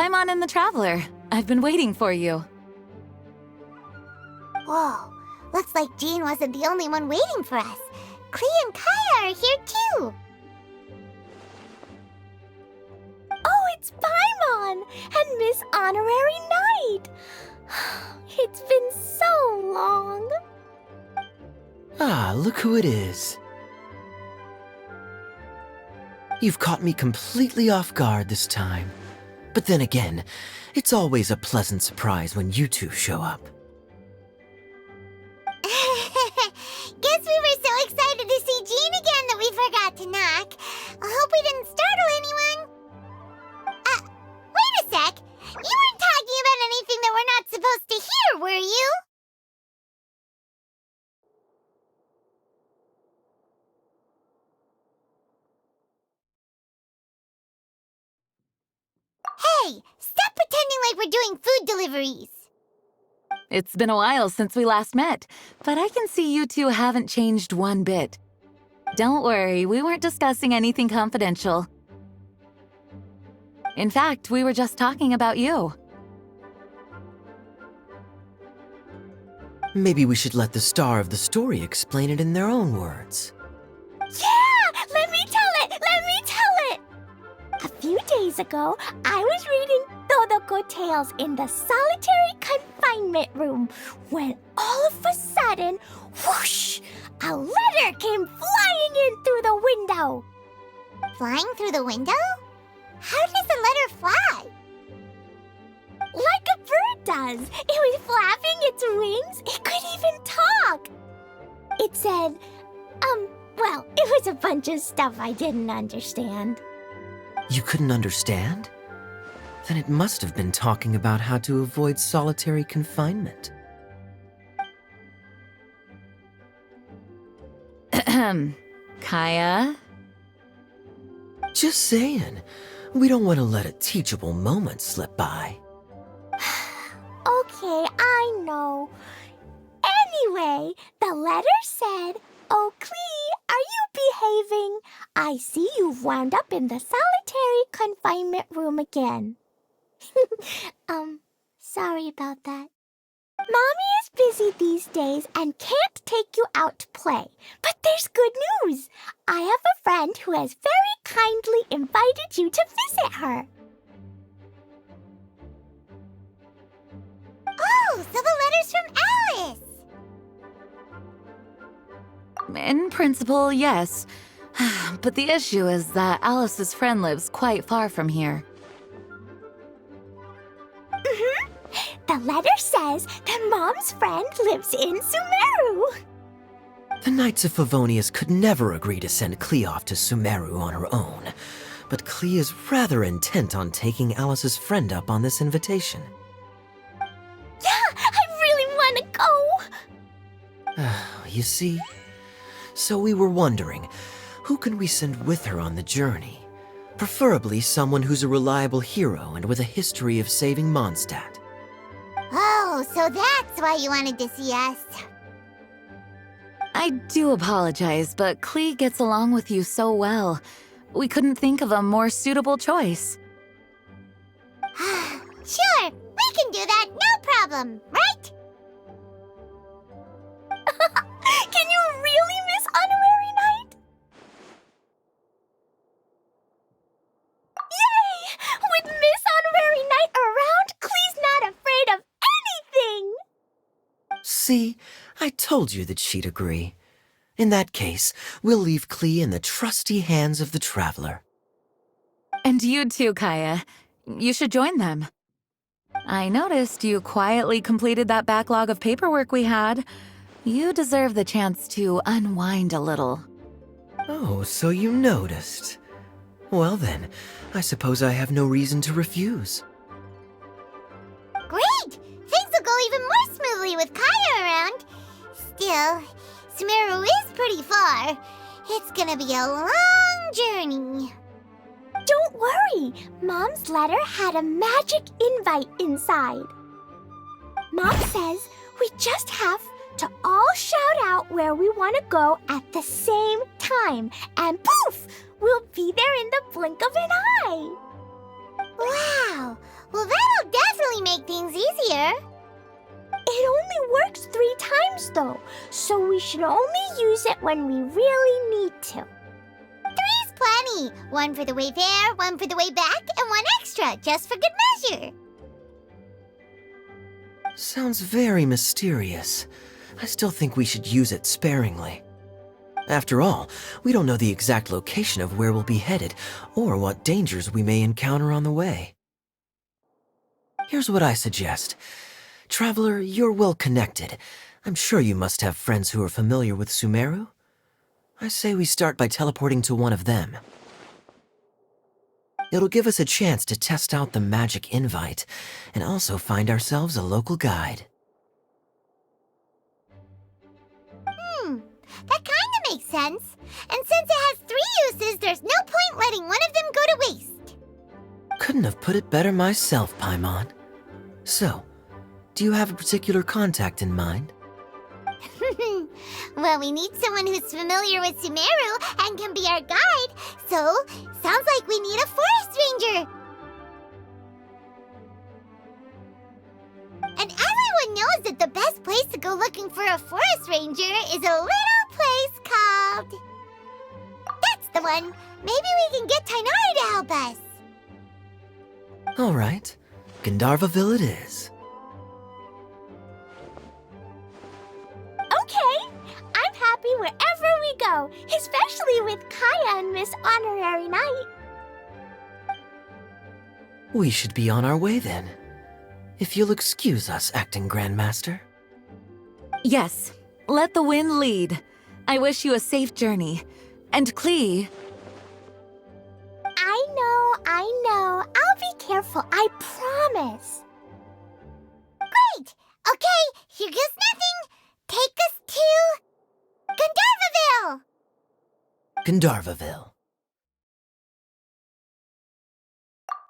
Paimon and the Traveler. I've been waiting for you. Whoa, looks like Jean wasn't the only one waiting for us. Klee and Kaya are here too. Oh, it's Paimon and Miss Honorary Knight. It's been so long. Ah, look who it is. You've caught me completely off guard this time. But then again, it's always a pleasant surprise when you two show up. Guess we were so excited to see Jean again that we forgot to knock. I hope we didn't startle anyone. Wait a sec. You weren't talking about anything that we're not supposed to hear, were you? Hey, stop pretending like we're doing food deliveries. It's been a while since we last met, but I can see you two haven't changed one bit. Don't worry, we weren't discussing anything confidential. In fact, we were just talking about you. Maybe we should let the star of the story explain it in their own words. Yeah! Let me tell it! Let me tell it! A few days ago, I was reading Todoko Tales in the solitary confinement room when all of a sudden, whoosh! A letter came flying in through the window. Flying through the window? How does a letter fly? Like a bird does. It was flapping its wings. It could even talk. It said, well, it was a bunch of stuff I didn't understand. You couldn't understand? Then it must have been talking about how to avoid solitary confinement. Kaya? Just saying. We don't want to let a teachable moment slip by. Okay, I know. Anyway, the letter said, "Oh, Klee, are you behaving? I see you've wound up in the solitary confinement room again." Sorry about that. Mommy is busy these days and can't take you out to play. But there's good news. I have a friend who has very kindly invited you to visit her. Oh, so the letter's from Alice. In principle, yes. But the issue is that Alice's friend lives quite far from here. The letter says that Mom's friend lives in Sumeru. The Knights of Favonius could never agree to send Klee off to Sumeru on her own, but Klee is rather intent on taking Alice's friend up on this invitation. Yeah, I really want to go. You see? So we were wondering, who can we send with her on the journey? Preferably someone who's a reliable hero and with a history of saving Mondstadt. Oh, so that's why you wanted to see us. I do apologize, but Klee gets along with you so well. We couldn't think of a more suitable choice. Sure, we can do that, no problem, right? Can you really, Miss Honorary Knight? Yay! With Miss Honorary Knight around, Klee's not afraid of anything! See? I told you that she'd agree. In that case, we'll leave Klee in the trusty hands of the Traveler. And you too, Kaya. You should join them. I noticed you quietly completed that backlog of paperwork we had. You deserve the chance to unwind a little. Oh, so you noticed. Well then, I suppose I have no reason to refuse. Great! Things will go even more smoothly with Kaya around. Still, Sumeru is pretty far. It's gonna be a long journey. Don't worry, Mom's letter had a magic invite inside. Mom says we just have to all shout out where we want to go at the same time, and poof, we'll be there in the blink of an eye. Wow! Well, that'll definitely make things easier. It only works 3 times, though, so we should only use it when we really need to. 3's plenty. 1 for the way there, 1 for the way back, and 1 extra, just for good measure. Sounds very mysterious. I still think we should use it sparingly. After all, we don't know the exact location of where we'll be headed, or what dangers we may encounter on the way. Here's what I suggest. Traveler, you're well connected. I'm sure you must have friends who are familiar with Sumeru. I say we start by teleporting to one of them. It'll give us a chance to test out the magic invite, and also find ourselves a local guide. That kinda makes sense. And since it has 3 uses, there's no point letting one of them go to waste. Couldn't have put it better myself, Paimon. So, do you have a particular contact in mind? Well, we need someone who's familiar with Sumeru and can be our guide, so sounds like we need a forest ranger. And everyone knows that the best place to go looking for a forest ranger is a little place called... That's the one! Maybe we can get Tainari to help us. All right, Gandharvaville it is. Okay, I'm happy wherever we go, especially with Kaya and Miss Honorary Knight. We should be on our way then. If you'll excuse us, Acting Grandmaster. Yes, let the wind lead. I wish you a safe journey. And Klee, I know. I'll be careful, I promise. Great! Okay, here goes nothing. Take us to... Gandharvaville! Gandharvaville.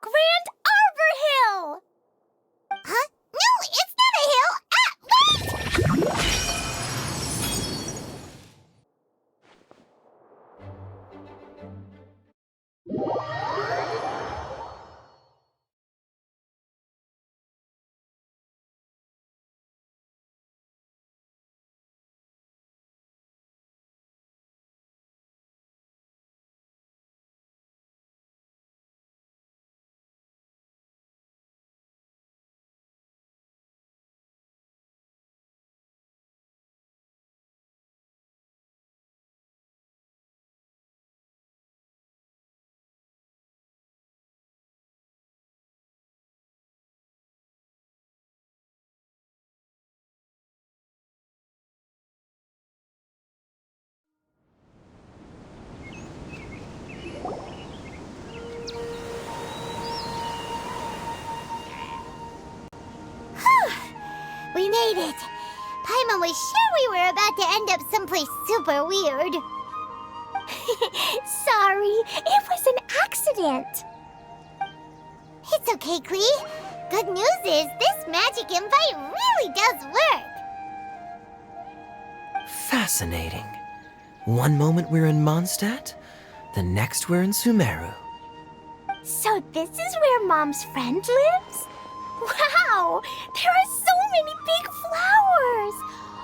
Grand Arbor Hill! Huh? No, it's not a hill! Ah, wait! We made it. Paimon was sure we were about to end up someplace super weird. Sorry, it was an accident. It's okay, Klee. Good news is this magic invite really does work. Fascinating. One moment we're in Mondstadt, the next we're in Sumeru. So this is where Mom's friend lives? Wow! There are so many big flowers!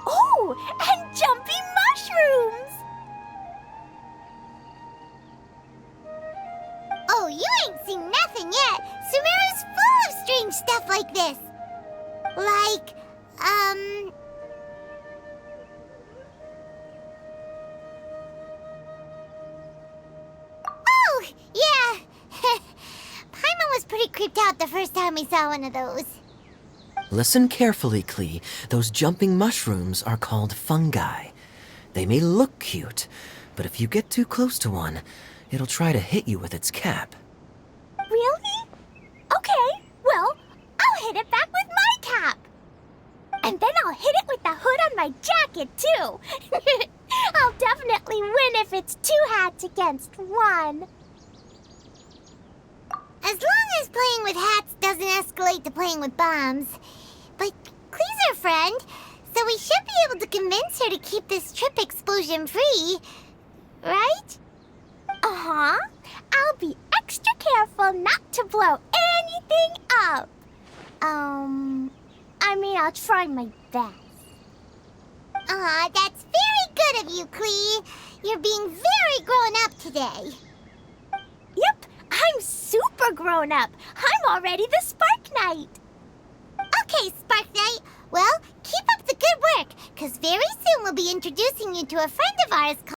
Oh, and jumping mushrooms! Oh, you ain't seen nothing yet. Sumeru's full of strange stuff like this. Like, Oh, yeah. Paimon was pretty creeped out the first time we saw one of those. Listen carefully, Klee. Those jumping mushrooms are called fungi. They may look cute, but if you get too close to one, it'll try to hit you with its cap. Really? Okay, well, I'll hit it back with my cap. And then I'll hit it with the hood on my jacket, too. I'll definitely win if it's 2 hats against 1. As long as playing with hats doesn't escalate to playing with bombs. But Klee's our friend, so we should be able to convince her to keep this trip explosion-free. Right? Uh-huh. I'll be extra careful not to blow anything up. I'll try my best. Aw, that's very good of you, Klee. You're being very grown up today. Yep, I'm super grown up. I'm already the Spark Knight. Okay, Spark Knight. Well, keep up the good work, because very soon we'll be introducing you to a friend of ours